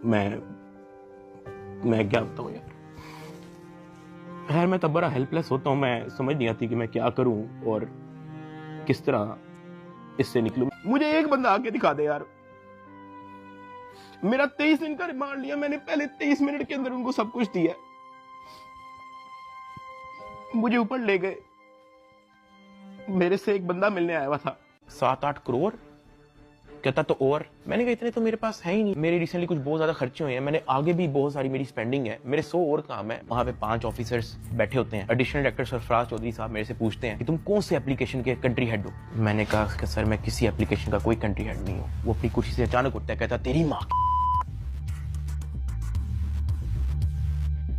मैं क्या बताऊं यार। खैर मैं तब बड़ा हेल्पलेस होता हूँ, मैं समझ नहीं आती कि मैं क्या करूं और किस तरह इससे निकलूं। मुझे एक बंदा आके दिखा दे यार। मेरा 23 दिन का रिमांड लिया मैंने, पहले 23 मिनट के अंदर उनको सब कुछ दिया, मुझे ऊपर ले गए। मेरे से एक बंदा मिलने आया हुआ था, 7-8 करोड़ कहता। तो और मैंने कहा इतने तो मेरे पास है ही नहीं, मेरे रिसेंटली कुछ बहुत ज्यादा खर्चे हुए हैं, मैंने आगे भी बहुत सारी मेरी स्पेंडिंग है, मेरे 100 और काम है। वहां पे 5 ऑफिसर्स बैठे होते हैं। एडिशनल डायरेक्टर सरफराज चौधरी साहब मेरे से पूछते हैं कि तुम कौन से एप्लीकेशन के कंट्री हेड हो। मैंने कहा कि सर मैं किसी एप्लीकेशन का कोई कंट्री हेड नहीं हूँ। वो अपनी कुर्सी से अचानक उठता है, कहता तेरी माँ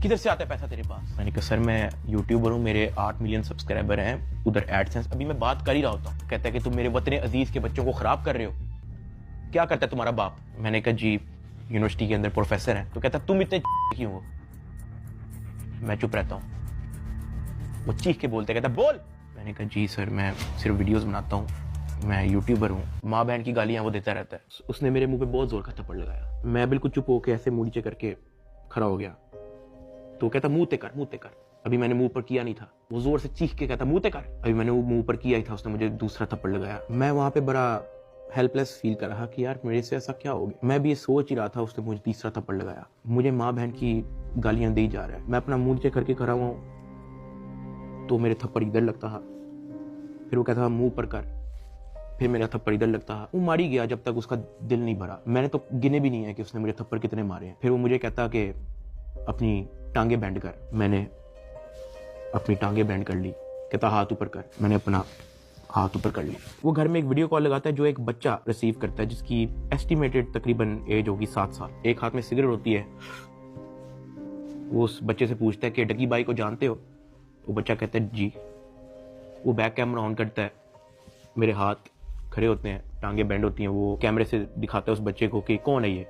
किधर से आता है पैसा तेरे पास। मैंने कहा सर मैं यूट्यूबर हूँ, मेरे 8 मिलियन सब्सक्राइबर हैं, उधर एडसेंस अभी मैं बात कर ही रहा होता हूँ। कहता है कि तुम मेरे वतन अजीज के बच्चों को खराब कर रहे हो, क्या करता है तुम्हारा बाप। मैंने कहा जी यूनिवर्सिटी के अंदर प्रोफेसर है। तो कहता तुम इतने क्यों हो। मैं चुप रहता हूँ। वो चीख के बोलते, कहता बोल। मैंने कहा जी सर मैं सिर्फ वीडियोस बनाता हूँ, मैं यूट्यूबर हूँ। माँ बहन की गालियां वो देता रहता है। उसने मेरे मुंह पे बहुत जोर का थप्पड़ लगाया। मैं बिल्कुल चुप होकर ऐसे मुंह नीचे करके खड़ा हो गया। तो कहता मुंह ते कर, मुंह ते कर। अभी मैंने मुंह पर किया नहीं था। वो जोर से चीख के कहता मुंह ते कर। अभी मैंने वो मुंह पर किया ही था, उसने मुझे दूसरा थप्पड़ लगाया। मैं वहां पे बड़ा हेल्पलेस फील कर रहा कि यार मेरे से ऐसा क्या हो गया। मैं भी ये सोच ही रहा था, उसने मुझे तीसरा थप्पड़ लगाया। मुझे माँ बहन की गालियां दी जा रहा है। मैं अपना मुंह नीचे करके खड़ा हुआ हूँ तो मेरे थप्पड़ इधर लगता है, फिर वो कहता मुंह पर कर, फिर मेरा थप्पड़ इधर लगता है। वो मारी गया जब तक उसका दिल नहीं भरा। मैंने तो गिने भी नहीं है कि उसने मेरे थप्पड़ कितने मारे हैं। फिर वो मुझे कहता कि अपनी टांगे बैंड कर। मैंने अपनी टांगे बैंड कर ली। कहता हाथ ऊपर कर। मैंने अपना हाथ ऊपर कर ली। वो घर में एक वीडियो कॉल लगाता है जो एक बच्चा रिसीव करता है जिसकी एस्टिमेटेड तकरीबन एज होगी 7 साल। एक हाथ में सिगरेट होती है। वो उस बच्चे से पूछता है कि डकी बाई को जानते हो। वो बच्चा कहता है जी। वो बैक कैमरा ऑन करता है, मेरे हाथ खड़े होते हैं, टांगे बैंड होती हैं। वो कैमरे से दिखाता है उस बच्चे को कि कौन है ये।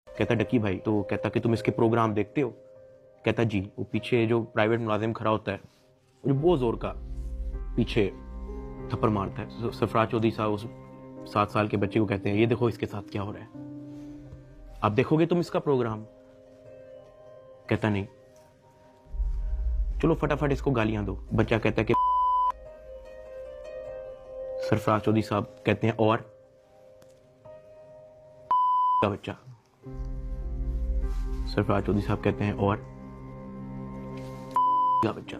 कहता डकी भाई। तो कहता कि तुम इसके प्रोग्राम देखते हो। कहता जी। वो पीछे जो प्राइवेट मुलाजिम खड़ा होता है मुझे बहुत जोर का पीछे थप्पड़ मारता है। सरफराज चौधरी साहब उस 7 साल के बच्चे को कहते हैं ये देखो इसके साथ क्या हो रहा है, आप देखोगे तुम इसका प्रोग्राम। कहता नहीं, चलो फटाफट इसको गालियां दो। बच्चा कहता है कि सरफराज चौधरी साहब कहते हैं और का बच्चा। सरफराज चौधरी साहब कहते हैं और का बच्चा।